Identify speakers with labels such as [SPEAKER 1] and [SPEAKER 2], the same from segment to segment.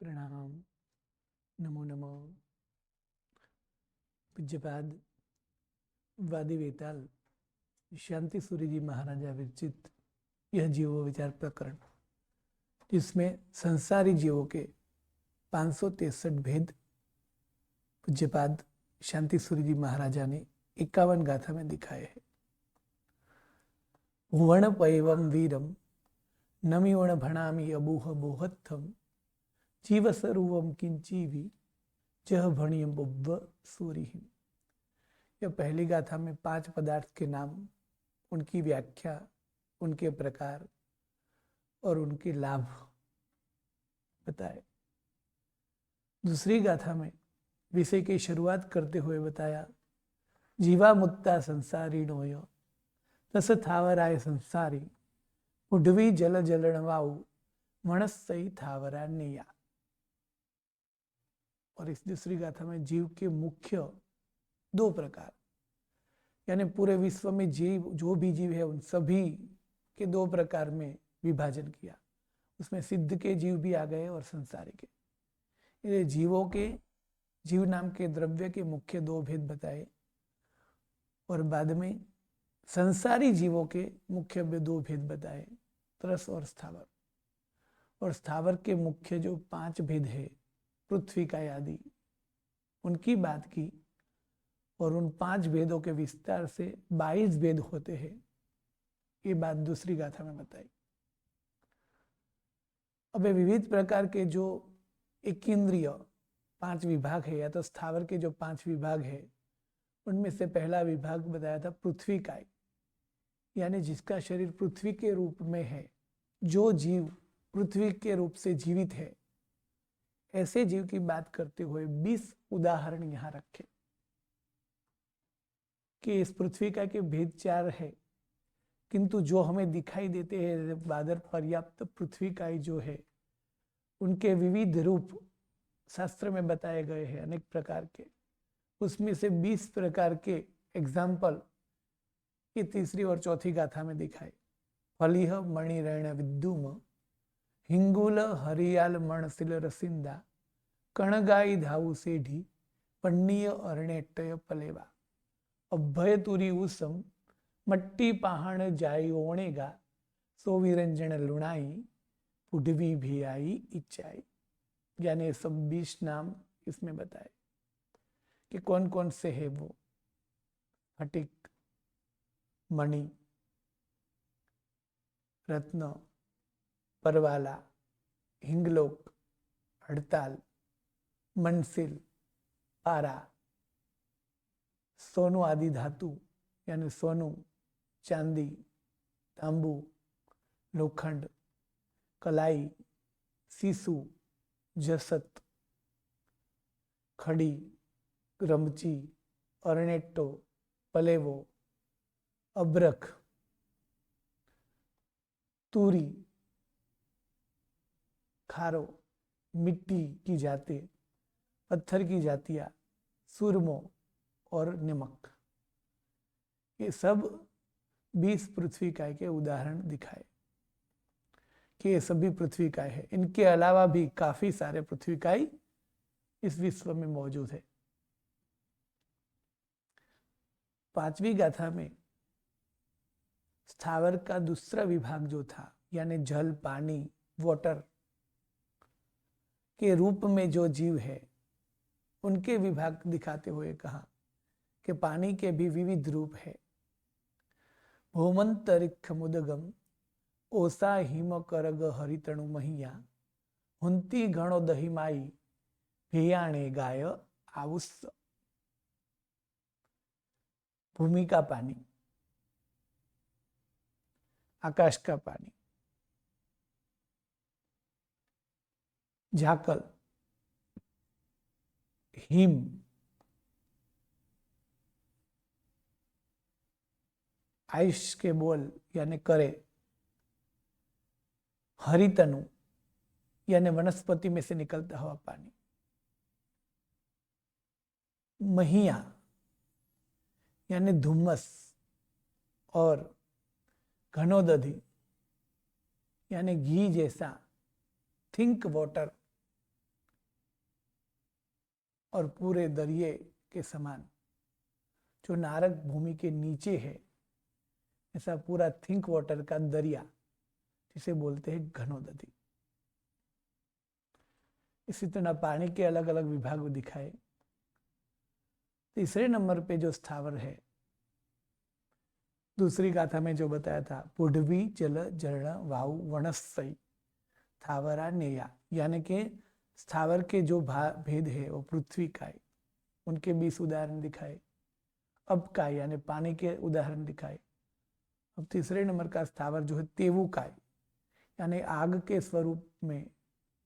[SPEAKER 1] प्रणाम। नमो नमो। पूज्यपाद वादी वेताल शांति सूर्य जी महाराजा विरचित यह जीवो विचार प्रकरण, जिसमें संसारी जीवों के 563 भेद पूज्यपाद शांति सूर्य जी महाराजा ने 51 गाथा में दिखाए हैं। वण पैवम वीरम नमिवण भणामि अबूह बोहत्थम जीव सर्वम किंचीवी जह भणियम बुब्ब सूरिहिम। यह पहली गाथा में 5 पदार्थ के नाम, उनकी व्याख्या, उनके प्रकार और उनके लाभ बताए। दूसरी गाथा में विषय की शुरुआत करते हुए बताया, जीवा मुत्ता संसारी नोय तस थावराय संसारी उड्वी जल जलणवाऊ मणस्सई थावरा निया। और इस दूसरी गाथा में जीव के मुख्य 2 प्रकार, यानी पूरे विश्व में जीव जो भी जीव है उन सभी के 2 प्रकार में विभाजन किया। उसमें सिद्ध के जीव भी आ गए और संसारी के। ये जीवों के, जीव नाम के द्रव्य के मुख्य 2 भेद बताए और बाद में संसारी जीवों के मुख्य 2 भेद बताए, त्रस और स्थावर। और स्थावर के मुख्य जो 5 भेद है, पृथ्वी का आदि, उनकी बात की और उन 5 भेदों के विस्तार से 22 भेद होते हैं, ये बात दूसरी गाथा में बताई। अब विविध प्रकार के जो एक इंद्रिय 5 विभाग है, या तो स्थावर के जो 5 विभाग है, उनमें से पहला विभाग बताया था पृथ्वी काय, यानी जिसका शरीर पृथ्वी के रूप में है, जो जीव पृथ्वी के रूप से जीवित है, ऐसे जीव की बात करते हुए 20 उदाहरण यहां रखे कि इस पृथ्वी का के भेद 4 है, किंतु जो हमें दिखाई देते हैं बादर पर्याप्त पृथ्वी का जो है, उनके विविध रूप शास्त्र में बताए गए हैं अनेक प्रकार के। उसमें से 20 प्रकार के एग्जाम्पल ये तीसरी और चौथी गाथा में दिखाए। फलिह मणिरण विद्युम हिंगुल हरियाल मणसिल रसिंदा कणगाई धाऊ सेढ़ी पन्नीय अरणेटय पलेवा अभय तुरी उसम मट्टी पहाड़ जाई ओणेगा सो विरंजन लुणाई पुडवी भी आई इच्छाई। यानी सब 20 नाम इसमें बताए कि कौन कौन से है वो। फटिक, मणि, रत्न, परवाला, हिंगलोक, हड़ताल, मनसिल, पारा, सोनू आदि धातु यानी सोनू, चांदी, तांबू, लोखंड, कलाई, सीसू, जसत, खड़ी, रमची, अर्नेटो, पलेवो, अब्रख, तूरी, खारो, मिट्टी की जाति, पत्थर की जातियां, सुरमो और नमक, ये सब 20 पृथ्वी काय के उदाहरण दिखाए कि ये सभी पृथ्वी काय है। इनके अलावा भी काफी सारे पृथ्वी काय इस विश्व में मौजूद है। 5वीं गाथा में स्थावर का दूसरा विभाग जो था, यानी जल, पानी, वाटर के रूप में जो जीव है, उनके विभाग दिखाते हुए कहा कि पानी के भी विविध रूप है। भौमंतरिक्ष मुदगम ओसा हिम करग हरितणु महिया हुंती घणो दहिमाई भियाणे गाय आउस। भूमि का पानी, आकाश का पानी, झाकल, हिम, आइस के बोल यानी करे, हरितनु यानी वनस्पति में से निकलता हुआ पानी, महिया यानी धुम्मस और घनोदधि यानी घी जैसा थिंक वाटर और पूरे दरिये के समान जो नारक भूमि के नीचे है, ऐसा पूरा थिंक वाटर का दरिया जिसे बोलते हैं घनोदधि। इसी तरह पानी के अलग अलग विभाग दिखाए। तीसरे नंबर पे जो स्थावर है, दूसरी गाथा में जो बताया था, पुढवी जल जर्ण वायु वनस्सई स्थावरा नेया, यानी कि स्थावर के जो भेद है वो पृथ्वी काय, उनके 20 उदाहरण दिखाए। अब काय यानी पानी के उदाहरण दिखाए। अब तीसरे नंबर का स्थावर जो है तेवु काय, यानी आग के स्वरूप में,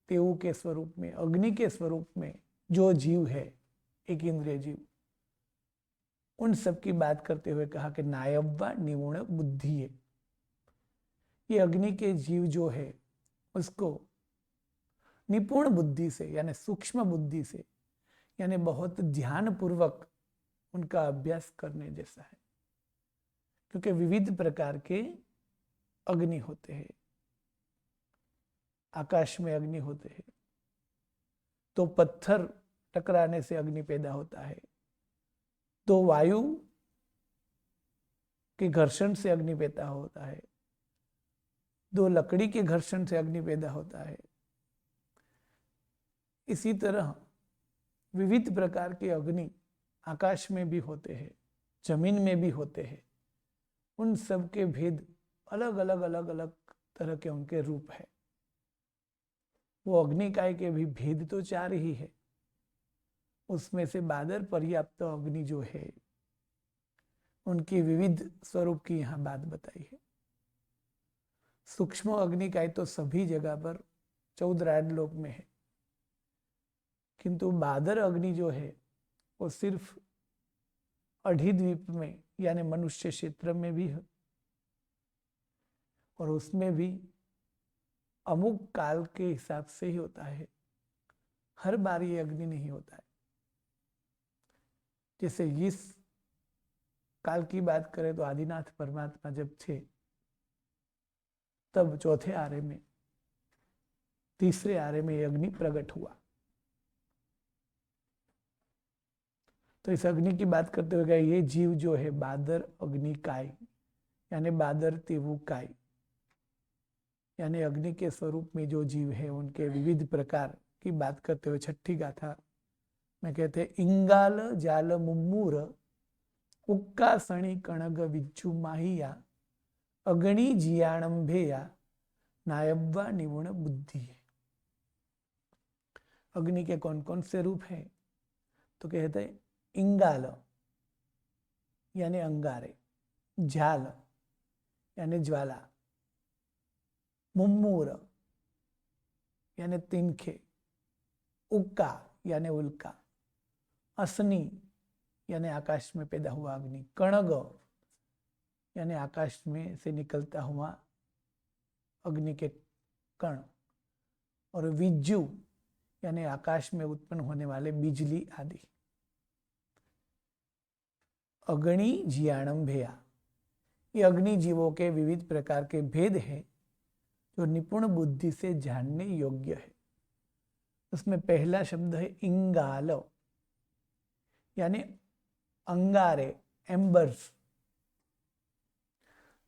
[SPEAKER 1] तेवु के स्वरूप में, अग्नि के स्वरूप में जो जीव है, एक इंद्रिय जीव, उन सब की बात करते हुए कहा कि नायव्वा निपुण बुद्धि है। ये अग्नि के जीव जो है उसको निपुण बुद्धि से यानी सूक्ष्म बुद्धि से, यानी बहुत ध्यान पूर्वक उनका अभ्यास करने जैसा है, क्योंकि विविध प्रकार के अग्नि होते हैं। आकाश में अग्नि होते हैं, तो पत्थर टकराने से अग्नि पैदा होता है, तो वायु के घर्षण से अग्नि पैदा होता है, दो लकड़ी के घर्षण से अग्नि पैदा होता है। इसी तरह विविध प्रकार के अग्नि आकाश में भी होते हैं, जमीन में भी होते हैं। उन सब के भेद अलग अलग अलग अलग तरह के उनके रूप है। वो अग्निकाय के भी भेद तो 4 ही है, उसमें से बादर पर्याप्त अग्नि जो है उनकी विविध स्वरूप की यहां बात बताई है। सूक्ष्म अग्निकाय तो सभी जगह पर 14 लोक में है, किंतु बादर अग्नि जो है वो सिर्फ अधिद्वीप में यानी मनुष्य क्षेत्र में भी है, और उसमें भी अमुक काल के हिसाब से ही होता है, हर बार ये अग्नि नहीं होता है। जैसे इस काल की बात करें तो आदिनाथ परमात्मा जब थे तब चौथे आरे में, तीसरे आरे में अग्नि प्रकट हुआ। तो इस अग्नि की बात करते हुए गए, ये जीव जो है बादर अग्नि काय, यानी बादर तेवु काय, यानी अग्नि के स्वरूप में जो जीव है उनके विविध प्रकार की बात करते हुए छठी गाथा में कहते हैं, इंगाल जाल मुम्मूर उक्का सणी कणग विज्जु माहिया अग्नि जियाणंभेया नायब्वा निपुण बुद्धि है। अग्नि के कौन कौन से रूप हैं? तो कहते हैं इंगाल यानी अंगारे, झाल यानी ज्वाला, मुम्मूर यानी तिनखे, उक्का यानी उल्का, असनी यानी आकाश में पैदा हुआ अग्नि, कणग यानी आकाश में से निकलता हुआ अग्नि के कण, और विज्जु यानी आकाश में उत्पन्न होने वाले बिजली आदि। अग्नि जियाणंभेया, ये अग्नि जीवों के विविध प्रकार के भेद हैं जो निपुण बुद्धि से जानने योग्य है। उसमें पहला शब्द है इंगाल, यानी अंगारे, एम्बर्स,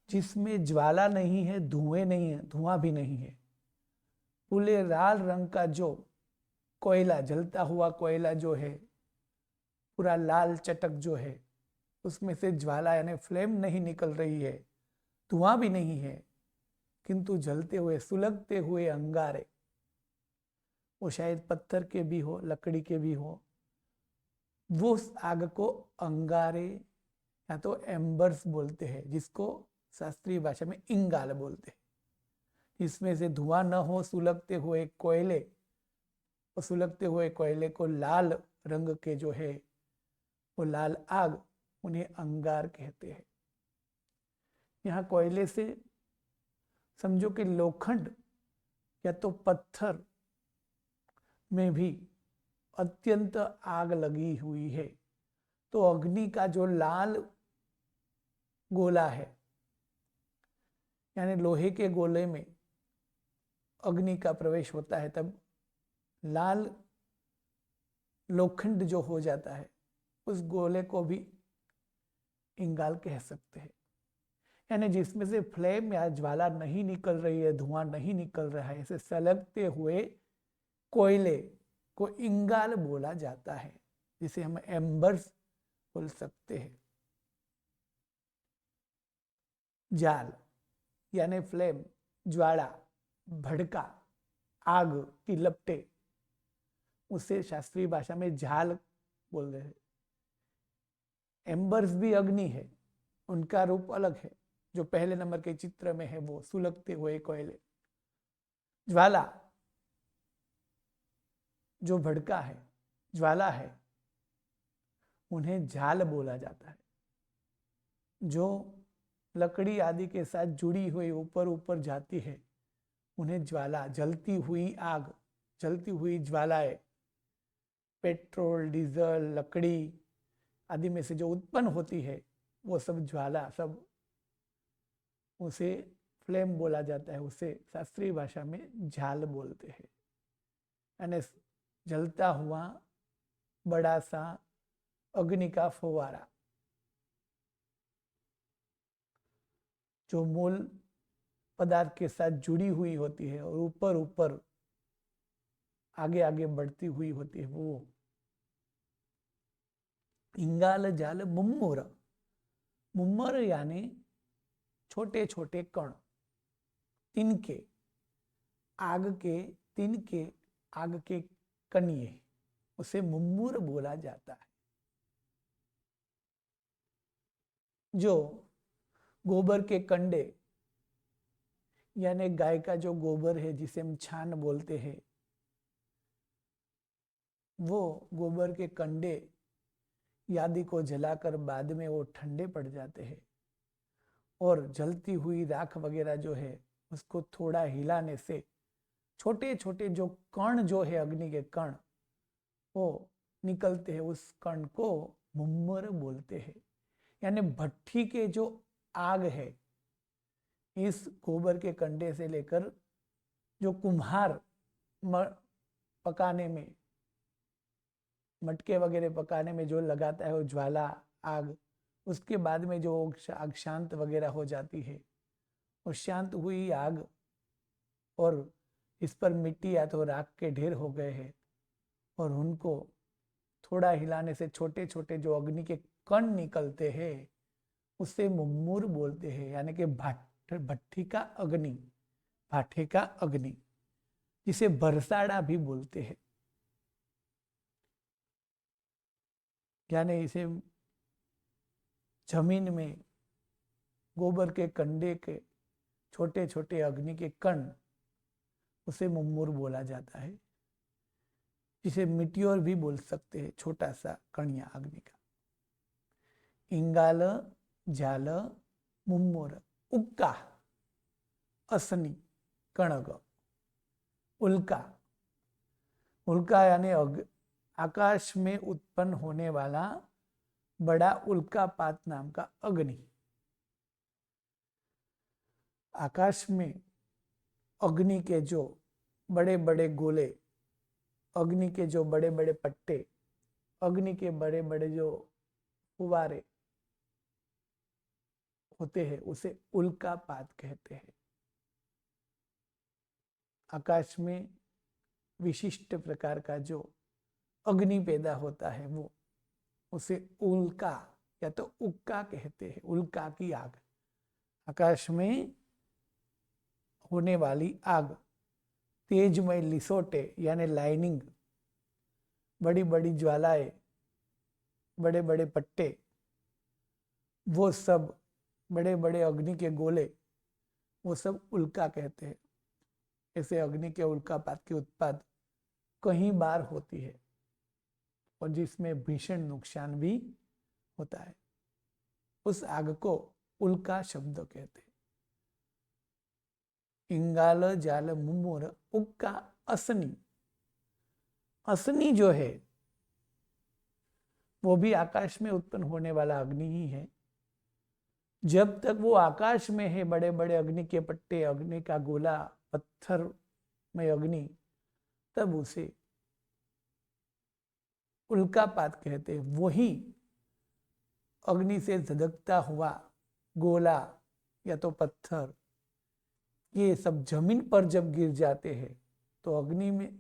[SPEAKER 1] जिसमें ज्वाला नहीं है, धुएं नहीं है, धुआं भी नहीं है। पूरे लाल रंग का जो कोयला, जलता हुआ कोयला जो है, पूरा लाल चटक जो है, उसमें से ज्वाला यानी फ्लेम नहीं निकल रही है, धुआं भी नहीं है, किंतु जलते हुए सुलगते हुए अंगारे, वो शायद पत्थर के भी हो, लकड़ी के भी हो, वो आग को अंगारे या तो एम्बर्स बोलते हैं, जिसको शास्त्रीय भाषा में इंगाल बोलते हैं। इसमें से धुआं न हो, सुलगते हुए कोयले, और सुलगते हुए कोयले को लाल रंग के जो है वो लाल आग, उन्हें अंगार कहते हैं। यहाँ कोयले से समझो कि लोखंड या तो पत्थर में भी अत्यंत आग लगी हुई है, तो अग्नि का जो लाल गोला है, यानी लोहे के गोले में अग्नि का प्रवेश होता है, तब लाल लोखंड जो हो जाता है, उस गोले को भी इंगाल कह सकते हैं। यानी जिसमें से फ्लेम या ज्वाला नहीं निकल रही है, धुआं नहीं निकल रहा है, ऐसे सलगते हुए कोयले को इंगाल बोला जाता है, जिसे हम एम्बर्स बोल सकते हैं। जाल यानी फ्लेम, ज्वाला, भड़का, आग की लपटे, उसे शास्त्रीय भाषा में झाल बोल रहे हैं। एम्बर्स भी अग्नि है, उनका रूप अलग है। जो पहले नंबर के चित्र में है वो सुलगते हुए कोयले। ज्वाला जो भड़का है, ज्वाला है, उन्हें झाल बोला जाता है। जो लकड़ी आदि के साथ जुड़ी हुई ऊपर ऊपर जाती है, उन्हें ज्वाला, जलती हुई आग, जलती हुई ज्वालाएं, पेट्रोल, डीजल, लकड़ी आदि में से जो उत्पन्न होती है, वो सब ज्वाला, सब उसे फ्लेम बोला जाता है। उसे शास्त्रीय भाषा में झाल बोलते हैं। यानी जलता हुआ बड़ा सा अग्नि का फव्वारा, जो मूल पदार्थ के साथ जुड़ी हुई होती है और ऊपर ऊपर आगे आगे बढ़ती हुई होती है, वो इंगाल जाल मुम्मुर। मुम्मुर यानी छोटे छोटे कण, तिनके, आग के तिनके, आग के कणिये, उसे मुम्मुर बोला जाता है। जो गोबर के कंडे, यानी गाय का जो गोबर है, जिसे हम छान बोलते हैं, वो गोबर के कंडे आदि को जलाकर बाद में वो ठंडे पड़ जाते हैं, और जलती हुई राख वगैरह जो है, उसको थोड़ा हिलाने से छोटे छोटे जो कण जो है, अग्नि के कण, वो निकलते हैं। उस कण को मुम्मुर बोलते हैं। यानी भट्ठी के जो आग है, इस गोबर के कंडे से लेकर जो कुम्हार पकाने में, मटके वगैरह पकाने में जो लगाता है वो ज्वाला, आग, उसके बाद में जो आग शांत वगैरह हो जाती है, वो शांत हुई आग, और इस पर मिट्टी या तो राख के ढेर हो गए हैं, और उनको थोड़ा हिलाने से छोटे छोटे जो अग्नि के कण निकलते हैं, उसे मुम्मुर बोलते हैं। यानी कि भट्ठी का अग्नि, भाठे का अग्नि, जिसे बरसाड़ा भी बोलते हैं। यानी इसे जमीन में गोबर के कंडे के छोटे छोटे अग्नि के कण, उसे मुम्मुर बोला जाता है। जिसे मिट्योर भी बोल सकते हैं, छोटा सा कणिया अग्नि का। इंगाल जाल मुम्मुर, उक्का, असनी, कणग, उल्का। उल्का यानी आकाश में उत्पन्न होने वाला बड़ा उल्कापात नाम का अग्नि। आकाश में अग्नि के जो बड़े बड़े गोले, अग्नि के जो बड़े बड़े पट्टे, अग्नि के बड़े बड़े जो फुवारे होते हैं, उसे उल्कापात कहते हैं। आकाश में विशिष्ट प्रकार का जो अग्नि पैदा होता है, वो उसे उल्का या तो उक्का कहते हैं। उल्का की आग, आकाश में होने वाली आग, तेजमय लिसोटे यानी लाइनिंग, बड़ी बड़ी ज्वालाएं, बड़े बड़े पट्टे, वो सब बड़े बड़े अग्नि के गोले, वो सब उल्का कहते हैं। ऐसे अग्नि के उल्कापात की उत्पाद कई बार होती है, और जिसमें भीषण नुकसान भी होता है। उस आग को उल्का शब्द कहते हैं। इंगाल जाल मुम्मुर उक्का असनी। असनी जो है, वो भी आकाश में उत्पन्न होने वाला अग्नि ही है। जब तक वो आकाश में है, बड़े बड़े अग्नि के पट्टे, अग्नि का गोला, पत्थर में अग्नि, तब उसे उल्कापात कहते हैं। वही अग्नि से धधकता हुआ गोला या तो पत्थर, ये सब जमीन पर जब गिर जाते हैं तो अग्नि में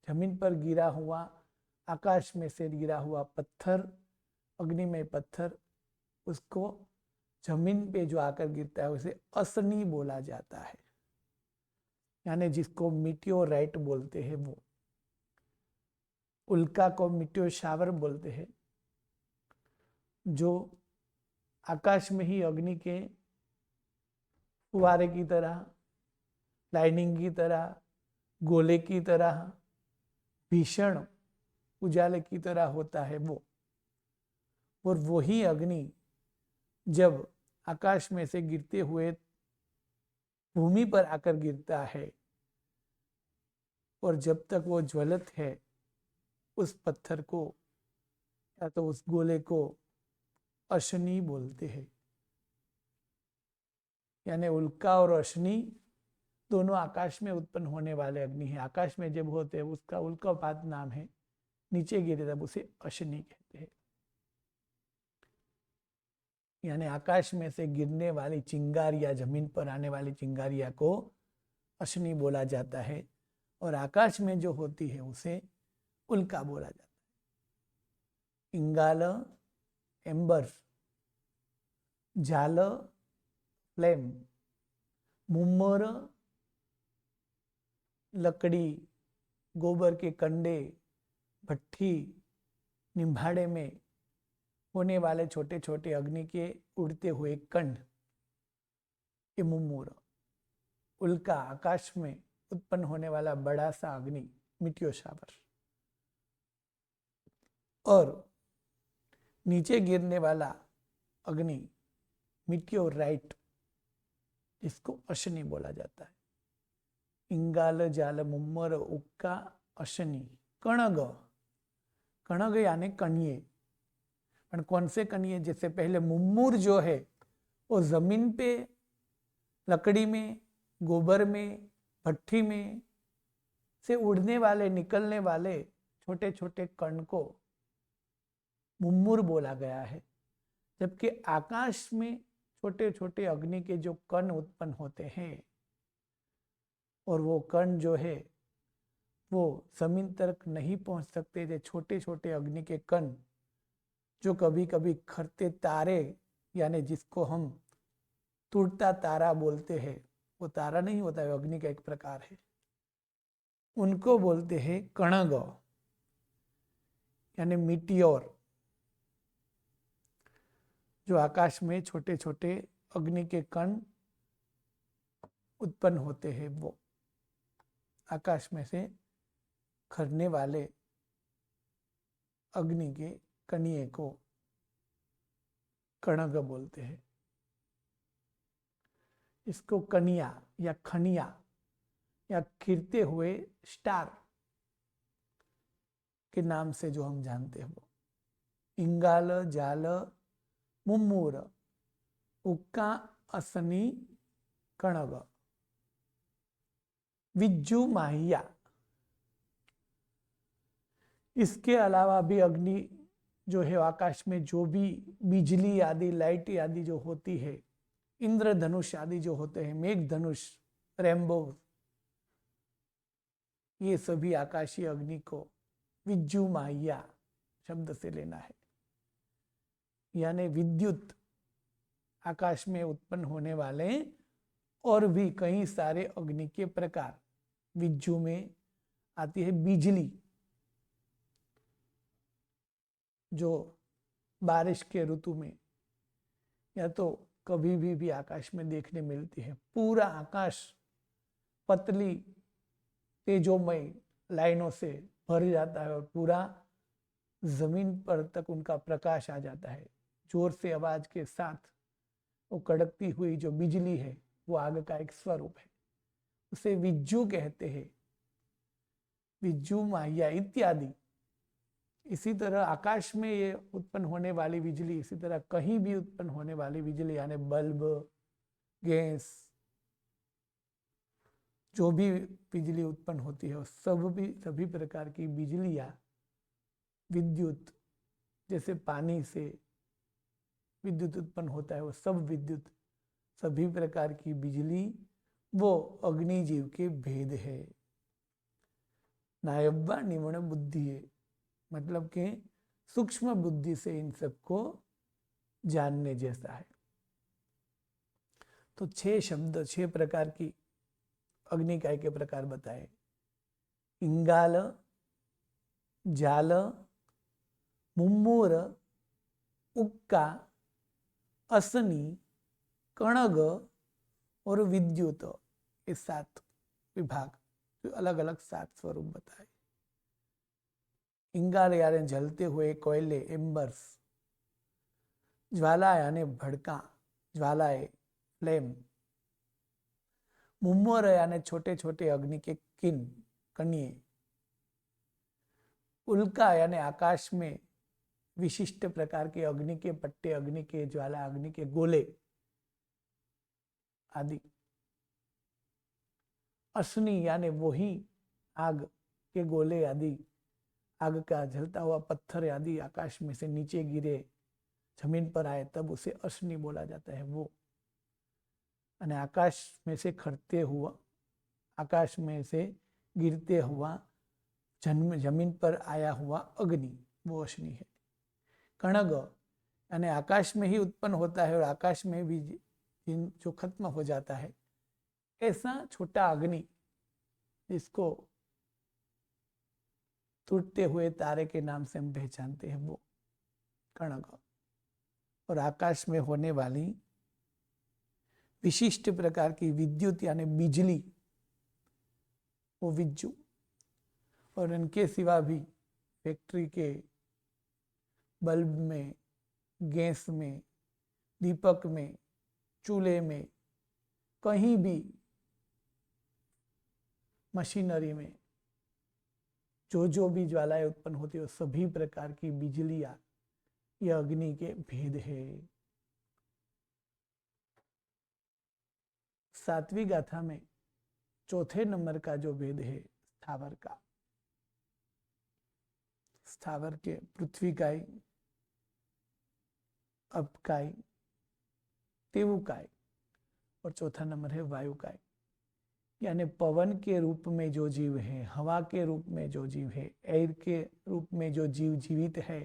[SPEAKER 1] जमीन पर गिरा हुआ, आकाश में से गिरा हुआ पत्थर, अग्निमय पत्थर, उसको जमीन पे जो आकर गिरता है उसे असनी बोला जाता है, यानी जिसको मीटियोराइट बोलते हैं। वो उल्का को मीटियो शावर बोलते हैं, जो आकाश में ही अग्नि के फुहारे की तरह, लाइनिंग की तरह, गोले की तरह, भीषण उजाले की तरह होता है वो। और वही अग्नि जब आकाश में से गिरते हुए भूमि पर आकर गिरता है और जब तक वो ज्वलित है, उस पत्थर को या तो उस गोले को अश्नि बोलते हैं। यानी उल्का और अश्नि दोनों आकाश में उत्पन्न होने वाले अग्नि है। आकाश में जब होते हैं उसका उल्कापात नाम है, नीचे गिरे तब उसे अश्नि कहते हैं। यानी आकाश में से गिरने वाली चिंगारियां, जमीन पर आने वाली चिंगारियां को अश्नि बोला जाता है, और आकाश में जो होती है उसे उल्का बोला जाता है। इंगाल एम्बर, जाल फ्लेम, मुम्मर लकड़ी, गोबर के कंडे, भट्टी, निम्भाड़े में होने वाले छोटे छोटे अग्नि के उड़ते हुए कंड, ये मुम्मूर। उल्का आकाश में उत्पन्न होने वाला बड़ा सा अग्नि, मीटियो शावर। और नीचे गिरने वाला अग्नि, मीटियोराइट, जिसको अश्नि बोला जाता है। इंगाल जाल मुम्मर उक्का अश्नि कणग, कणग यानी कणिये, पर कौन से कणिये? जैसे पहले मुम्मुर जो है वो जमीन पे लकड़ी में, गोबर में, भट्टी में से उड़ने वाले, निकलने वाले छोटे छोटे कण को मुम्मुर बोला गया है। जबकि आकाश में छोटे छोटे अग्नि के जो कण उत्पन्न होते हैं, और वो कण जो है वो जमीन तक नहीं पहुंच सकते, जो छोटे छोटे अग्नि के कण जो कभी कभी खरते तारे, यानी जिसको हम टूटता तारा बोलते हैं, वो तारा नहीं होता है, अग्नि का एक प्रकार है, उनको बोलते हैं कणग, यानी मीटियोर। जो आकाश में छोटे छोटे अग्नि के कण उत्पन्न होते हैं, वो आकाश में से खरने वाले अग्नि के कणिये को कणग बोलते हैं। इसको कनिया या खनिया या खिरते हुए स्टार के नाम से जो हम जानते हैं वो। इंगाल जाल मुम्मूर उक्का असनी कणग विज्जू माहिया। इसके अलावा भी अग्नि जो है आकाश में, जो भी बिजली आदि, लाइट आदि जो होती है, इंद्रधनुष आदि जो होते हैं, मेघ धनुष, रेम्बो, ये सभी आकाशीय अग्नि को विज्जू माहिया शब्द से लेना है। यानी विद्युत, आकाश में उत्पन्न होने वाले और भी कई सारे अग्नि के प्रकार। विज्जू में आती है बिजली, जो बारिश के ऋतु में या तो कभी भी आकाश में देखने मिलती है। पूरा आकाश पतली तेजोमय लाइनों से भर जाता है और पूरा जमीन पर तक उनका प्रकाश आ जाता है। जोर से आवाज के साथ वो कड़कती हुई जो बिजली है, वो आग का एक स्वरूप है, उसे विज्जू कहते हैं, विज्जू माहिया इत्यादि। इसी तरह आकाश में ये उत्पन्न होने वाली बिजली, इसी तरह कहीं भी उत्पन्न होने वाली बिजली, यानी बल्ब, गैस, जो भी बिजली उत्पन्न होती है, सभी प्रकार की बिजलियां विद्युत, जैसे पानी से विद्युत उत्पन्न होता है, वो सब विद्युत, सभी प्रकार की बिजली, वो अग्नि जीव के भेद है। नायब्बा निवण बुद्धि है, मतलब कि सूक्ष्म बुद्धि से इन सबको जानने जैसा है। तो 6 शब्द, 6 प्रकार की अग्निकाय के प्रकार बताए। इंगाल, जाल, मुम्मूर, उक्का, असनी, कणग और विद्युत, ये 7 विभाग, जो अलग अलग 7 स्वरूप बताए। इंगाल यानी जलते हुए कोयले, एम्बर्स। ज्वाला यानी भड़का, ज्वालाएं, फ्लेम। मुम्मूर यानी छोटे छोटे अग्नि के किन, कणिये। उल्का यानी आकाश में विशिष्ट प्रकार के अग्नि के पट्टे, अग्नि के ज्वाला, अग्नि के गोले आदि। अश्नि यानी वही आग के गोले आदि, आग का जलता हुआ पत्थर आदि आकाश में से नीचे गिरे, जमीन पर आए, तब उसे अश्नि बोला जाता है वो। અને आकाश में से खड़ते हुआ, आकाश में से गिरते हुआ, जमीन पर आया हुआ अग्नि, वो अश्नि है। कणग यानी आकाश में ही उत्पन्न होता है और आकाश में भी जो खत्म हो जाता है, ऐसा छोटा अग्नि जिसको टूटते हुए तारे के नाम से हम पहचानते हैं, वो कणग। और आकाश में होने वाली विशिष्ट प्रकार की विद्युत यानी बिजली, वो विज्जु। और इनके सिवा भी फैक्ट्री के बल्ब में, गैस में, दीपक में, चूल्हे में, कहीं भी मशीनरी में जो भी ज्वालाएं उत्पन्न होती है, सभी प्रकार की बिजलियां, यह अग्नि के भेद है। 7वीं गाथा में चौथे नंबर का जो भेद है स्थावर का, स्थावर के पृथ्वीकाय, अपकाय, तेवुकाय और चौथा नंबर है वायुकाय। यानी पवन के रूप में जो जीव है, हवा के रूप में जो जीव है, एयर के रूप में जो जीव जीवित है,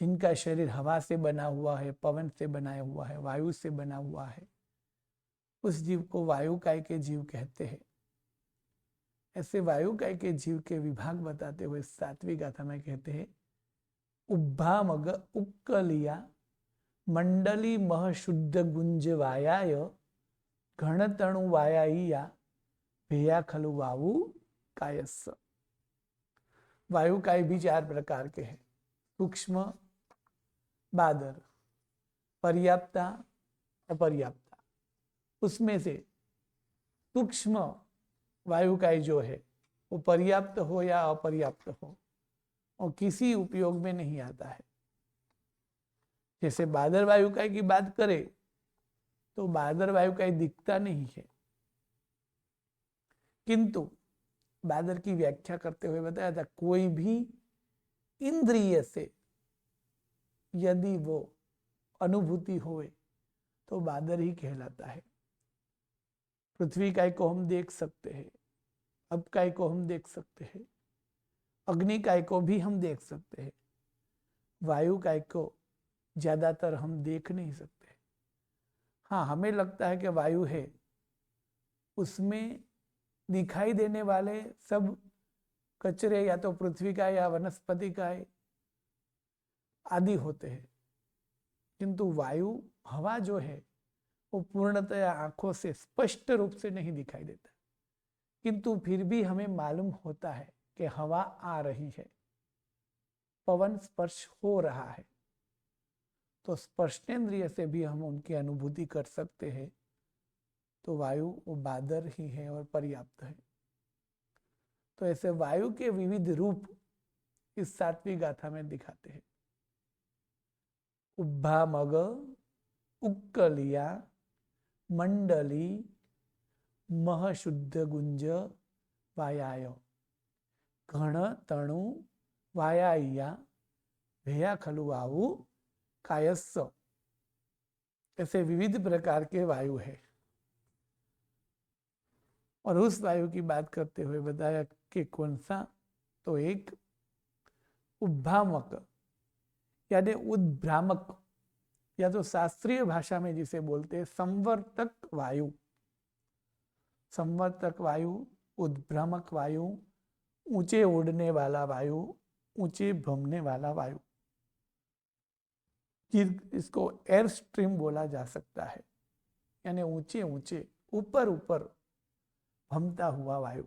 [SPEAKER 1] जिनका शरीर हवा से बना हुआ है, पवन से बनाया हुआ है, वायु से बना हुआ है, उस जीव को वायुकाय के जीव कहते हैं। ऐसे वायुकाय के जीव के विभाग बताते हुए 7वीं गाथा में कहते हैं, उब्भा मग उक्कलिया मंडली मह शुद्ध गुंज वायाय घनतणु वायाईया भेया खलु वायु कायस्स। वायुकाय भी 4 प्रकार के हैं। सूक्ष्म, बादर, पर्याप्ता, अपर्याप्ता। उसमें से सूक्ष्म वायुकाय जो है, वो पर्याप्त हो या अपर्याप्त हो, और किसी उपयोग में नहीं आता है। जैसे बादर वायुकाय की बात करें तो बादर वायुकाय दिखता नहीं है, किंतु बादर की व्याख्या करते हुए बताया था, कोई भी इंद्रिय से यदि वो अनुभूति होए तो बादर ही कहलाता है। पृथ्वी काय को हम देख सकते हैं, अपकाय को हम देख सकते हैं, अग्निकाय को भी हम देख सकते हैं, वायुकाय को ज्यादातर हम देख नहीं सकते। हाँ, हमें लगता है कि वायु है, उसमें दिखाई देने वाले सब कचरे या तो पृथ्वी का या वनस्पति का आदि होते हैं, किंतु वायु, हवा जो है, वो पूर्णतया आंखों से स्पष्ट रूप से नहीं दिखाई देता, किंतु फिर भी हमें मालूम होता है कि हवा आ रही है, पवन स्पर्श हो रहा है, तो स्पर्शेंद्रिय से भी हम उनकी अनुभूति कर सकते हैं। तो वायु वो बादर ही है और पर्याप्त है। तो ऐसे वायु के विविध रूप इस 7वीं गाथा में दिखाते हैं। उब्भा मग उक्कलिया मंडली महशुद्ध गुंज वायाय घन तणु वाया भेया खलु वायु कायस्स, ऐसे विविध प्रकार के वायु है। और उस वायु की बात करते हुए बताया कि कौन सा, तो एक उद्भ्रामक यानी उद्भ्रामक, या तो शास्त्रीय भाषा में जिसे बोलते हैं संवर्तक वायु। संवर्तक वायु, उद्भ्रामक वायु, ऊंचे उड़ने वाला वायु, ऊंचे भ्रमने वाला वायु, इसको एयर स्ट्रीम बोला जा सकता है, यानी ऊंचे ऊंचे ऊपर ऊपर भमता हुआ वायु।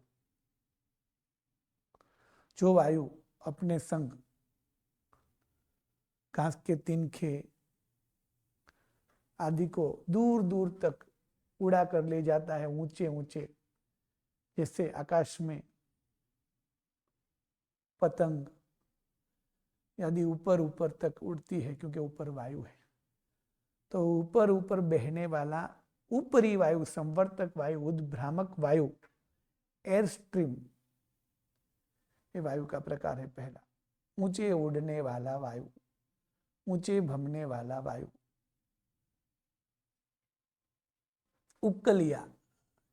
[SPEAKER 1] जो वायु अपने संग घास के तिनखे आदि को दूर दूर तक उड़ा कर ले जाता है, ऊंचे ऊंचे, जैसे आकाश में पतंग आदि ऊपर ऊपर तक उड़ती है क्योंकि ऊपर वायु है। तो ऊपर ऊपर बहने वाला ऊपरी वायु, संवर्तक वायु, उद्भ्रामक वायु, एयर स्ट्रीम, ये वायु का प्रकार है पहला। ऊंचे उड़ने वाला वायु, ऊंचे भमने वाला वायु। उक्कलिया,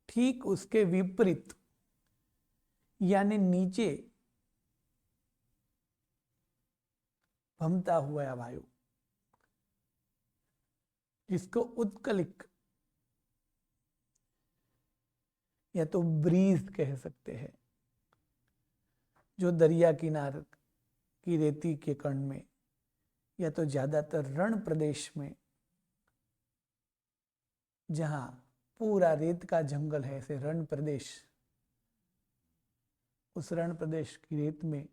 [SPEAKER 1] ठीक उसके विपरीत, यानी नीचे भमता हुआ वायु, जिसको उत्कलिक या तो ब्रीज कह सकते हैं, जो दरिया किनार की रेती के कण में या तो ज्यादातर रण प्रदेश में, जहां पूरा रेत का जंगल है, ऐसे रण प्रदेश, उस रण प्रदेश की रेत में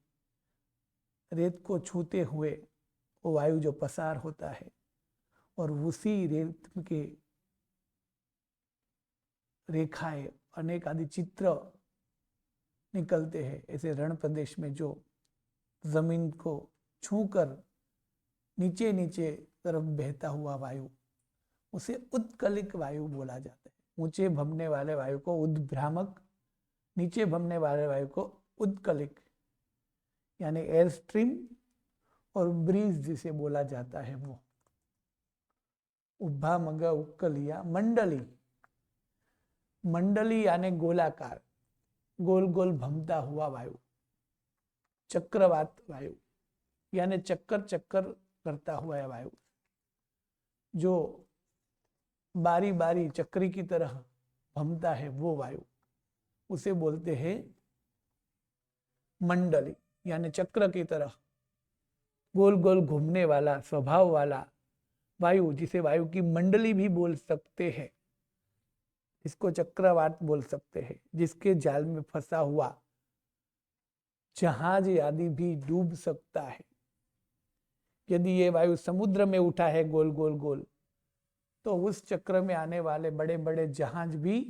[SPEAKER 1] रेत को छूते हुए वो वायु जो पसार होता है और उसी रेत के रेखाएं अनेक आदि चित्र निकलते हैं, ऐसे रण प्रदेश में जो जमीन को छूकर नीचे नीचे तरफ बहता हुआ वायु, उसे उत्कलिक वायु बोला जाता है। ऊंचे भमने वाले वायु को उद्भ्रामक, नीचे भमने वाले वायु को उत्कलिक, यानी एयर स्ट्रीम और ब्रीज जिसे बोला जाता है वो। उभा मग उक्कलिया मंडली, मंडली यानी गोलाकार, गोल गोल भमता हुआ वायु। चक्रवात वायु यानी चक्कर चक्कर करता हुआ वायु, जो बारी बारी चक्री की तरह भमता है वो वायु, उसे बोलते हैं मंडली, यानी चक्र की तरह गोल गोल घूमने वाला स्वभाव वाला वायु, जिसे वायु की मंडली भी बोल सकते हैं, इसको चक्रवात बोल सकते हैं। जिसके जाल में फंसा हुआ जहाज आदि भी डूब सकता है। यदि ये वायु समुद्र में उठा है गोल गोल गोल, तो उस चक्र में आने वाले बड़े बड़े जहाज भी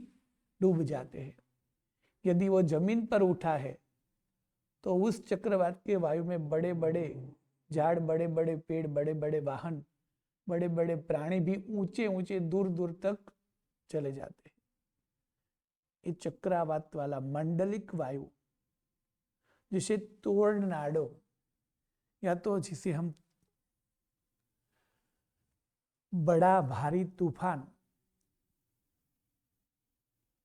[SPEAKER 1] डूब जाते हैं। यदि वो जमीन पर उठा है तो उस चक्रवात के वायु में बड़े बड़े झाड़, बड़े बड़े पेड़, बड़े बड़े वाहन, बड़े बड़े प्राणी भी ऊंचे ऊंचे दूर दूर तक चले जाते हैं। ये चक्रवात वाला मंडलिक वायु, जिसे टोर्नाडो या तो जिसे हम बड़ा भारी तूफान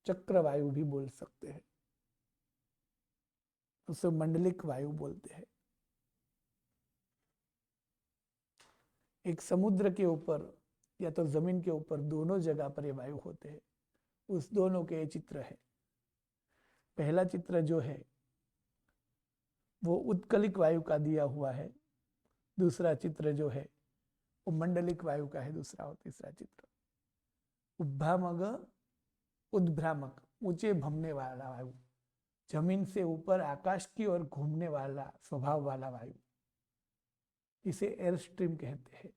[SPEAKER 1] चक्रवायु भी बोल सकते हैं, उसे मंडलिक वायु बोलते हैं। एक समुद्र के ऊपर या तो जमीन के ऊपर, दोनों जगह पर ये वायु होते हैं। उस दोनों के चित्र है। पहला चित्र जो है वो उत्कलिक वायु का दिया हुआ है, दूसरा चित्र जो है वो मंडलिक वायु का है, दूसरा और तीसरा चित्र। उद्भ्रामक, उद्भ्रामक, ऊंचे भमने वाला वायु, जमीन से ऊपर आकाश की ओर घूमने वाला स्वभाव वाला वायु, इसे एयर स्ट्रीम कहते हैं,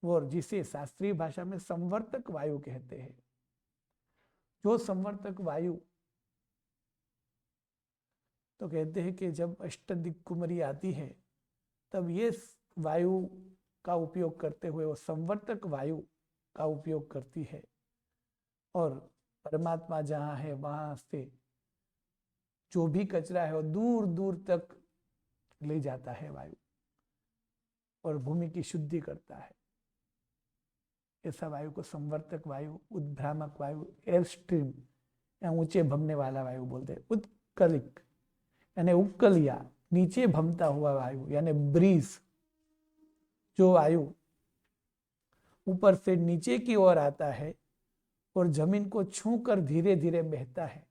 [SPEAKER 1] और जिसे शास्त्रीय भाषा में संवर्तक वायु कहते हैं। जो संवर्तक वायु, तो कहते हैं कि जब अष्टदिक्कुमरी आती है तब ये वायु का उपयोग करते हुए वो संवर्तक वायु का उपयोग करती है, और परमात्मा जहाँ है वहां से जो भी कचरा है वो दूर दूर तक ले जाता है वायु और भूमि की शुद्धि करता है। ऐसा वायु को संवर्तक वायु, उद्भ्रामक वायु, एयर स्ट्रीम या ऊंचे भमने वाला वायु बोलते हैं। उत्कलिक यानी उक्कलिया, नीचे भमता हुआ वायु यानी ब्रीज, जो वायु ऊपर से नीचे की ओर आता है और जमीन को छूकर धीरे धीरे बहता है,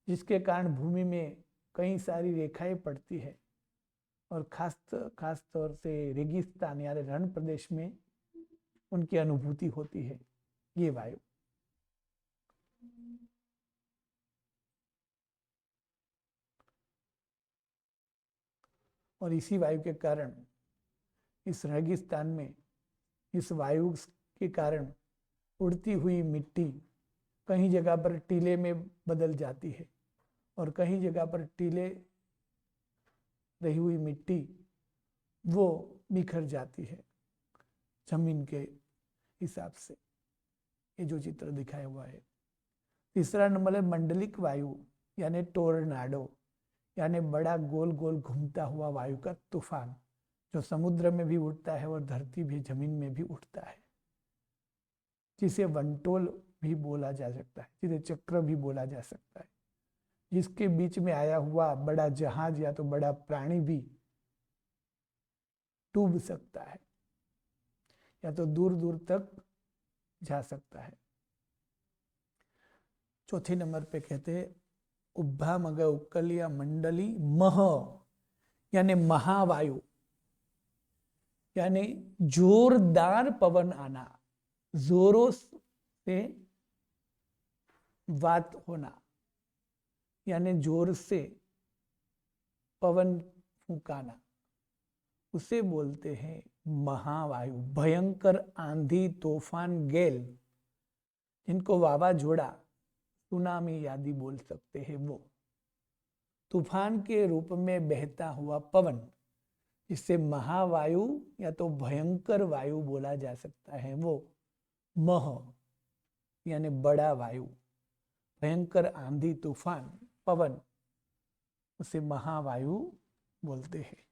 [SPEAKER 1] जिसके कारण भूमि में कई सारी रेखाएं पड़ती है और खास तौर से रेगिस्तान यानी रण प्रदेश में उनकी अनुभूति होती है। ये वायु और इसी वायु के कारण इस रेगिस्तान में इस वायु के कारण उड़ती हुई मिट्टी कहीं जगह पर टीले में बदल जाती है और कहीं जगह पर टीले रही हुई मिट्टी वो बिखर जाती है जमीन के हिसाब से। ये जो चित्र दिखाया हुआ है। तीसरा नंबर है मंडलिक वायु यानी टोर्नाडो, यानी बड़ा गोल गोल घूमता हुआ वायु का तूफान, जो समुद्र में भी उठता है और धरती भी, जमीन में भी उठता है, जिसे वंटोल भी बोला जा सकता है, जिसे चक्र भी बोला जा सकता है, जिसके बीच में आया हुआ बड़ा जहाज या तो बड़ा प्राणी भी डूब सकता है या तो दूर दूर तक जा सकता है। चौथे नंबर पे कहते हैं उब्भा मग उक्कलिया मंडली मह, यानी महावायु, यानी जोरदार पवन आना, जोरों से वात होना, यानी जोर से पवन फूंकाना, उसे बोलते हैं महावायु। भयंकर आंधी, तूफान, गेल, जिनको वावाझोड़ा, सुनामी आदि बोल सकते हैं, वो तूफान के रूप में बहता हुआ पवन, जिससे महावायु या तो भयंकर वायु बोला जा सकता है, वो मह यानी बड़ा वायु, भयंकर आंधी, तूफान, पवन, उसे महावायु बोलते हैं।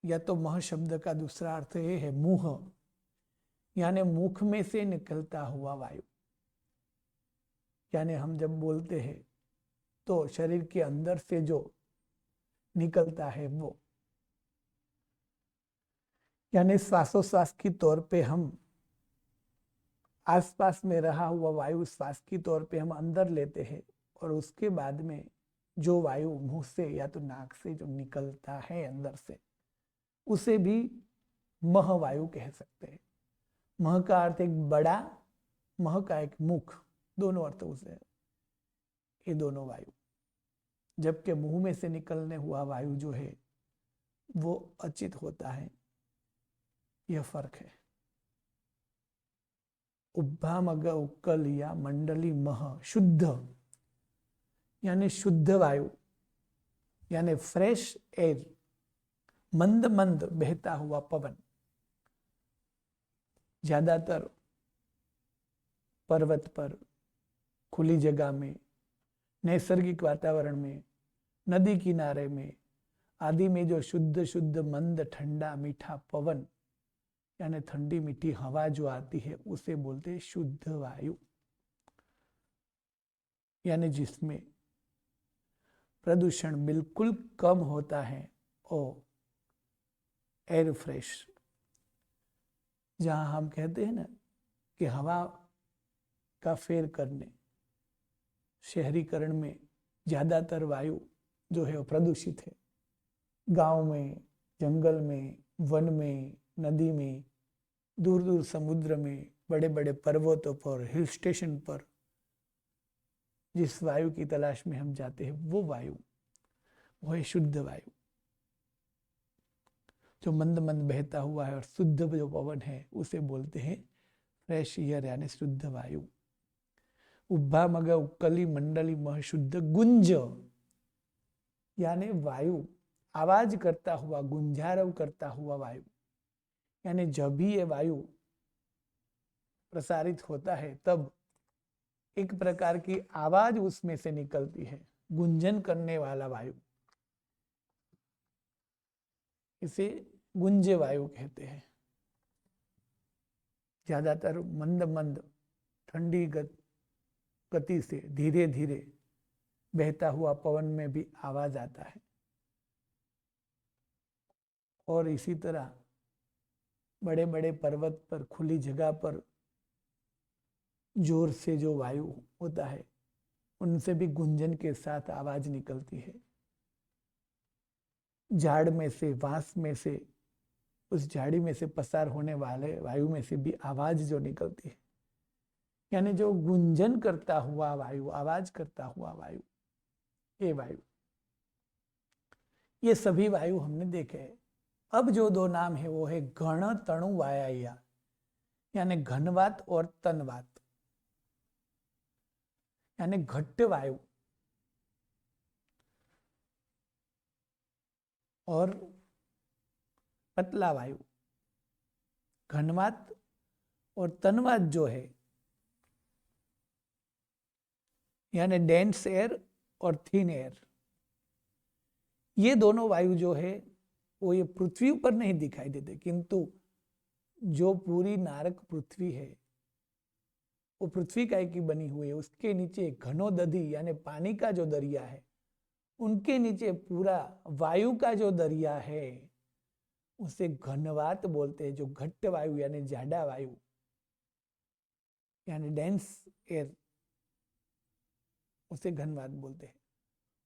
[SPEAKER 1] या तो मह शब्द का दूसरा अर्थ ये है मुह, यानी मुख में से निकलता हुआ वायु, यानी हम जब बोलते हैं तो शरीर के अंदर से जो निकलता है वो, यानी श्वासोश्वास की तौर पे हम आसपास में रहा हुआ वायु श्वास की तौर पे हम अंदर लेते हैं और उसके बाद में जो वायु मुंह से या तो नाक से जो निकलता है अंदर से, उसे भी मह वायु कह सकते हैं। मह का अर्थ एक बड़ा, मह का एक मुख, दोनों अर्थ उसे, ये दोनों वायु। जबकि मुंह में से निकलने हुआ वायु जो है वो अचित होता है, यह फर्क है। उब्भा मग उक्कलिया मंडली मह, शुद्ध यानी शुद्ध वायु, यानी फ्रेश एयर, मंद मंद बहता हुआ पवन, ज्यादातर पर्वत पर, खुली जगह में, नैसर्गिक वातावरण में, नदी किनारे में आदि में जो शुद्ध शुद्ध मंद ठंडा मीठा पवन यानी ठंडी मीठी हवा जो आती है, उसे बोलते हैं शुद्ध वायु, यानी जिसमें प्रदूषण बिल्कुल कम होता है और एयर फ्रेश। जहां हम कहते हैं ना कि हवा का फेर करने, शहरीकरण में ज्यादातर वायु जो है वो प्रदूषित है। गांव में, जंगल में, वन में, नदी में, दूर दूर समुद्र में, बड़े बड़े पर्वतों पर, हिल स्टेशन पर जिस वायु की तलाश में हम जाते हैं, वो वायु, वो है शुद्ध वायु, जो मंद मंद बहता हुआ है, और शुद्ध जो पवन है उसे बोलते हैं फ्रेश एयर यानी शुद्ध वायु। उब्भा मग उक्कली मंडली मह शुद्ध गुंज, यानी वायु आवाज करता हुआ, गुंजारव करता हुआ वायु, यानी जब भी ये वायु प्रसारित होता है तब एक प्रकार की आवाज उसमें से निकलती है, गुंजन करने वाला वायु, इसे गुंजे वायु कहते हैं। ज्यादातर मंद मंद ठंडी गति से धीरे धीरे बहता हुआ पवन में भी आवाज आता है। और इसी तरह बड़े बड़े पर्वत पर, खुली जगह पर जोर से जो वायु होता है, उनसे भी गुंजन के साथ आवाज निकलती है। झाड़ में से, बांस में से, उस झाड़ी में से पसार होने वाले वायु में से भी आवाज जो निकलती है, यानी जो गुंजन करता हुआ वायु, आवाज करता हुआ वायु, ये वायु, ये सभी वायु हमने देखे हैं। अब जो दो नाम है वो है घन तणु वाया, यानी घनवात और तनवात, यानी घट्ट वायु और पतला वायु। घनवात और तनवात जो है, यानी डेंस एयर और थिन एयर, ये दोनों वायु जो है वो ये पृथ्वी पर नहीं दिखाई देते, किंतु जो पूरी नारक पृथ्वी है वो पृथ्वी काय की बनी हुई है, उसके नीचे घनोदधि यानी पानी का जो दरिया है, उनके नीचे पूरा वायु का जो दरिया है उसे घनवात बोलते हैं। जो घट्ट वायु यानी जाडा वायु, यानी डेंस एयर, उसे घनवात बोलते हैं।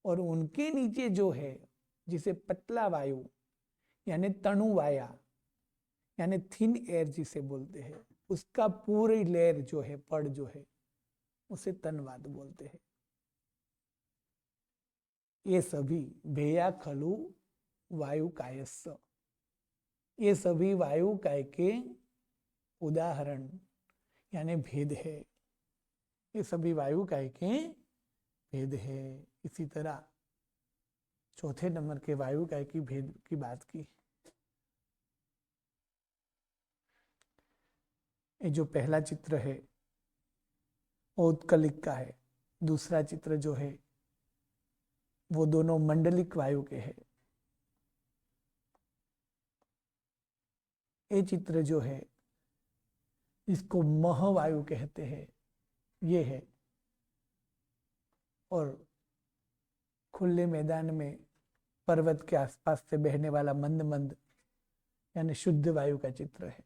[SPEAKER 1] और उनके नीचे जो है, जिसे पतला वायु यानी तणु वाया, यानी थिन एयर जिसे बोलते हैं, उसका पूरी लेयर जो है, पड़ जो है, उसे तनवात बोलते हैं। ये सभी भेया खलु वायु कायस्स, ये सभी वायु काय के उदाहरण यानी भेद है। ये सभी वायु काय के भेद है। इसी तरह चौथे नंबर के वायु काय की भेद की बात की। ये जो पहला चित्र है वो उत्कलिक का है, दूसरा चित्र जो है वो दोनों मंडलिक वायु के हैं। ये चित्र जो है इसको मह वायु कहते हैं, ये है। और खुले मैदान में पर्वत के आसपास से बहने वाला मंद मंद यानी शुद्ध वायु का चित्र है।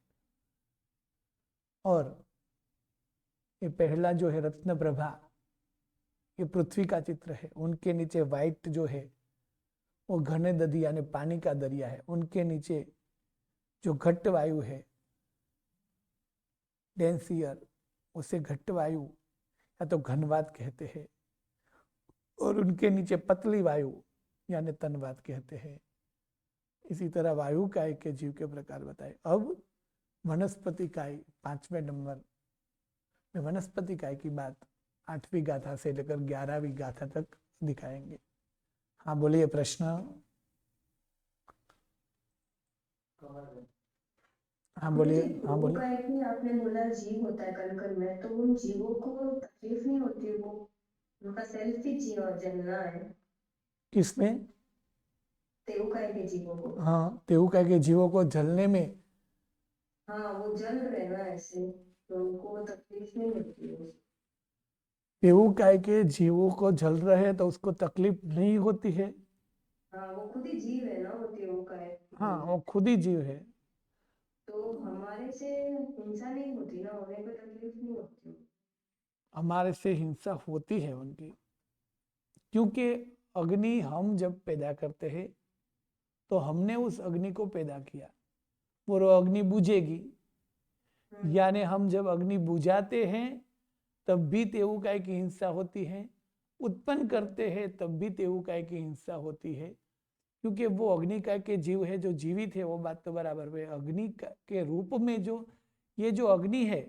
[SPEAKER 1] और ये पहला जो है रत्न प्रभा, ये पृथ्वी का चित्र है। उनके नीचे वाइट जो है वो घने दधी यानी पानी का दरिया है। उनके नीचे जो घट्ट वायु है, डेंस एयर, उसे घट्ट वायु या तो घनवात कहते हैं। और उनके नीचे पतली वायु यानी तनवात कहते हैं। इसी तरह वायु काय के जीव के प्रकार बताए। अब वनस्पति काय 5वें नंबर में वनस्पति काय की बात 8वीं गाथा से लेकर 11वीं गाथा तक दिखाएंगे। हाँ बोलिए, प्रश्न। हाँ बोलिए। हाँ बोलिए।
[SPEAKER 2] आपने बोला जीव होता है कण कण में, तो उन जीवों को तकलीफ नहीं होती? वो उनका सेल्फ ही जीव जलना है।
[SPEAKER 1] किसमें?
[SPEAKER 2] तेऊकाय के जीवों को।
[SPEAKER 1] हाँ, तेऊकाय के जीवों को जलने में।
[SPEAKER 2] हाँ, वो जल रहे ना ऐसे, तो उनको तकलीफ नहीं होती है।
[SPEAKER 1] तेऊकाय के जीवों को जल रहे हैं तो उसको तकलीफ नहीं होती है।
[SPEAKER 2] हाँ, वो खुद ही जीव है ना, वो तेऊकाय।
[SPEAKER 1] हाँ, वो खुद ही जीव है।
[SPEAKER 2] तो हमारे से हिंसा नहीं होती ना, उन्हें कोई तकलीफ नहीं होती।
[SPEAKER 1] हमारे से हिंसा होती है उनकी, क्योंकि अग्नि हम जब पैदा करते हैं तो हमने उस अग्नि को पैदा किया, वो अग्नि बुझेगी। यानी हम जब अग्नि बुझाते हैं तब भी तेऊकाय की हिंसा होती है, उत्पन्न करते हैं तब भी तेऊकाय की हिंसा होती है, क्योंकि वो अग्निकाय के जीव है जो जीवित है। वो बात तो बराबर है। अग्नि के रूप में जो ये जो अग्नि है,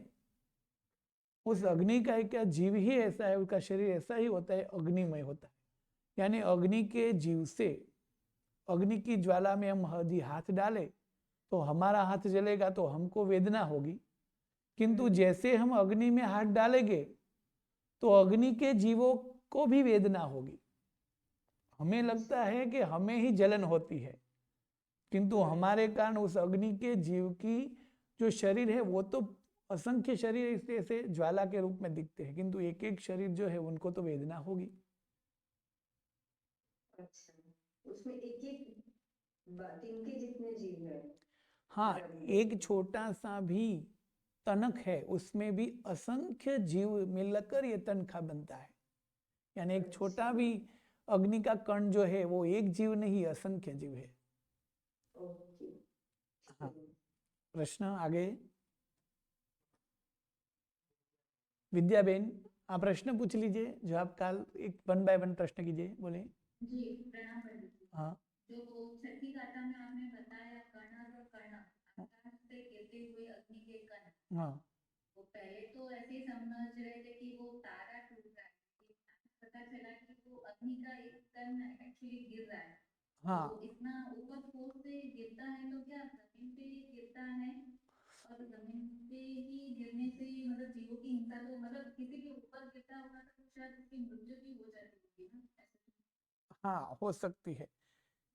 [SPEAKER 1] उस अग्निकाय का जीव ही ऐसा है, उसका शरीर ऐसा ही होता है, अग्निमय होता है। यानी अग्नि के जीव से, अग्नि की ज्वाला में हम यदि हाथ डाले तो हमारा हाथ जलेगा तो हमको वेदना होगी, किंतु जैसे हम अग्नि में हाथ डालेंगे तो अग्नि के जीवों को भी वेदना होगी। हमें लगता है कि हमें ही जलन होती है, किंतु हमारे कारण उस अग्नि के जीव की जो शरीर है वो तो असंख्य शरीर इस ऐसे ज्वाला के रूप में दिखते हैं, किंतु एक एक शरीर जो है उनको तो वेदना होगी।
[SPEAKER 2] अच्छा, उसमें एक एक तिनके जितने जीव है।
[SPEAKER 1] हाँ, एक छोटा सा भी तनक है, उसमें भी असंख्य जीव मिलकर ये तनखा बनता है। यानी एक छोटा भी अग्नि का कण जो है वो एक जीव नहीं, असंख्य जीव है।
[SPEAKER 2] ओके।
[SPEAKER 1] हाँ, प्रश्न आगे। विद्याबेन, आप प्रश्न पूछ लीजिए, जो आप कल एक 1 बाय 1 प्रश्न कीजिए, बोले।
[SPEAKER 3] जी, प्रणाम पंडित जी।
[SPEAKER 1] हाँ,
[SPEAKER 3] जो छठी गाथा में आपने बताया कर्ण और कर्ण आकाश से गिरते हुए अग्नि के कण,
[SPEAKER 1] हाँ,
[SPEAKER 3] वो पहले तो ऐसे ही समझ रहे थे कि वो तारा टूट रहा है, लेकिन पता चला कि वो अग्नि का एक कण एक्चुअली गिर रहा है।
[SPEAKER 1] हाँ,
[SPEAKER 3] तो इतना ऊपर फोर्स से गिरता है तो क्या जमीन पे गिरता है? और जमीन पे ही गिरने से मतलब जीवों की हिंसा तो मतलब किसी के ऊपर गिरता होगा तो शायद उसकी मृत्यु भी हो जाती होगी ना ऐसे।
[SPEAKER 1] हाँ, हो सकती है।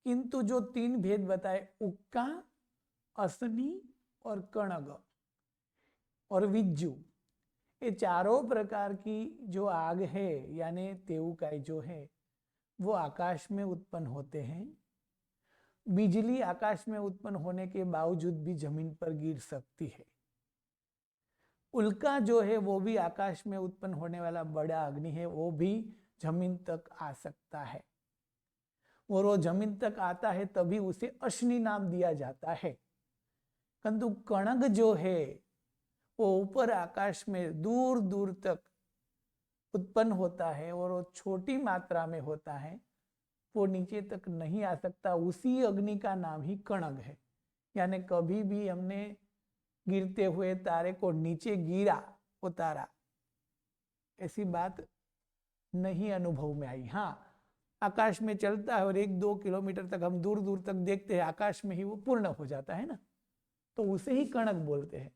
[SPEAKER 1] किंतु जो 3 भेद बताए, उक्का, असनी और कणग और विज्जु, ये चारों प्रकार की जो आग है यानी तेऊकाई जो है वो आकाश में उत्पन्न होते हैं। बिजली आकाश में उत्पन्न होने के बावजूद भी जमीन पर गिर सकती है। उल्का जो है वो भी आकाश में उत्पन्न होने वाला बड़ा अग्नि है, वो भी जमीन तक आ सकता है, और वो जमीन तक आता है तभी उसे अश्नि नाम दिया जाता है। किंतु कणग जो है वो ऊपर आकाश में दूर दूर तक उत्पन्न होता है और वो छोटी मात्रा में होता है, वो नीचे तक नहीं आ सकता। उसी अग्नि का नाम ही कणग है। यानी कभी भी हमने गिरते हुए तारे को नीचे गिरा वो तारा, ऐसी बात नहीं अनुभव में आई। हाँ, आकाश में चलता है और 1-2 किलोमीटर तक हम दूर दूर तक देखते हैं, आकाश में ही वो पूर्ण हो जाता है ना, तो उसे ही कणक बोलते हैं।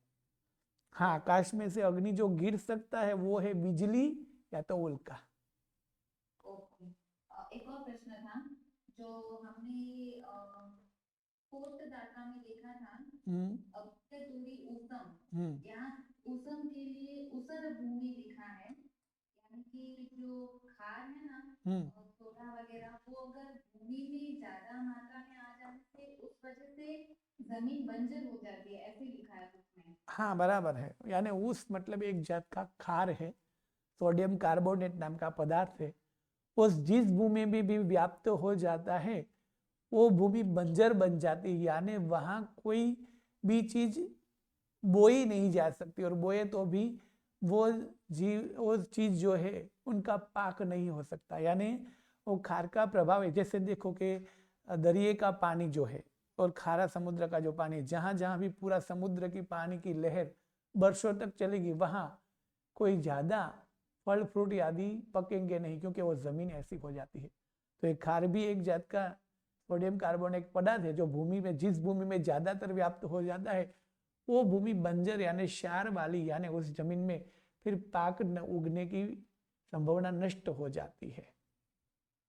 [SPEAKER 1] हाँ, आकाश में से अग्नि जो गिर सकता है वो है बिजली या तो उल्का।
[SPEAKER 3] ओके। एक और प्रश्न था जो हमने फोर्थ गाथा में देखा था, अब से दूरी ऊसम, यहाँ ऊसम के लिए उसर भूमि लिखा है, यानी कि जो खार है ना सोना वगैरह वो अगर भूमि में ज्यादा मात्रा में आ जाने से उस वजह से जमीन बंजर हो जाती है, ऐसे लिखा है उसमें।
[SPEAKER 1] हाँ, बराबर है। यानी उस मतलब एक जात का खार है, सोडियम कार्बोनेट नाम का पदार्थ है। उस जिस भूमि में भी व्याप्त हो जाता है वो भूमि बंजर बन जाती है, यानी वहां कोई भी चीज बोई नहीं जा सकती, और बोए तो भी वो चीज जो है उनका पाक नहीं हो सकता। यानी वो खार का प्रभाव है। जैसे देखो कि दरिए का पानी जो है और खारा समुद्र का जो पानी, जहां जहां भी पूरा समुद्र की पानी की लहर वर्षों तक चलेगी, वहां कोई ज्यादा फल फ्रूट आदि पकेंगे नहीं, क्योंकि वो जमीन ऐसी हो जाती है। तो एक खार भी एक जात का सोडियम कार्बोनेट पदार्थ है, जो भूमि में जिस भूमि में ज्यादातर व्याप्त हो जाता है वो भूमि बंजर यानी क्षार वाली, यानी उस जमीन में फिर पाक न उगने की संभावना नष्ट हो जाती है।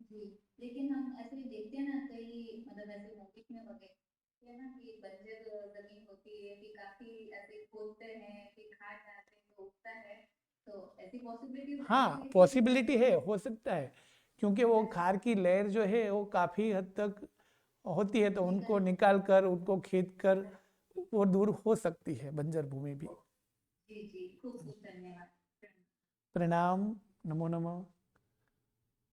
[SPEAKER 3] जी, लेकिन हम ऐसे भी देखते हैं ना कई मतलब ऐसे मूवीज में वगैरह है ना कि बंजर जमीन होती है कि काफी ऐसे खोदते हैं कि खाद डालते हैं तो उगता है, तो ऐसी पॉसिबिलिटी
[SPEAKER 1] हाँ, पॉसिबिलिटी है, हो सकता है, क्योंकि वो खार की लेयर जो है वो काफी हद तक होती है, तो उनको निकाल कर उनको खेद कर वो दूर हो सकती है बंजर भूमि भी।
[SPEAKER 3] जी जी, खूब खूब धन्यवाद।
[SPEAKER 1] प्रणाम, नमो नमः।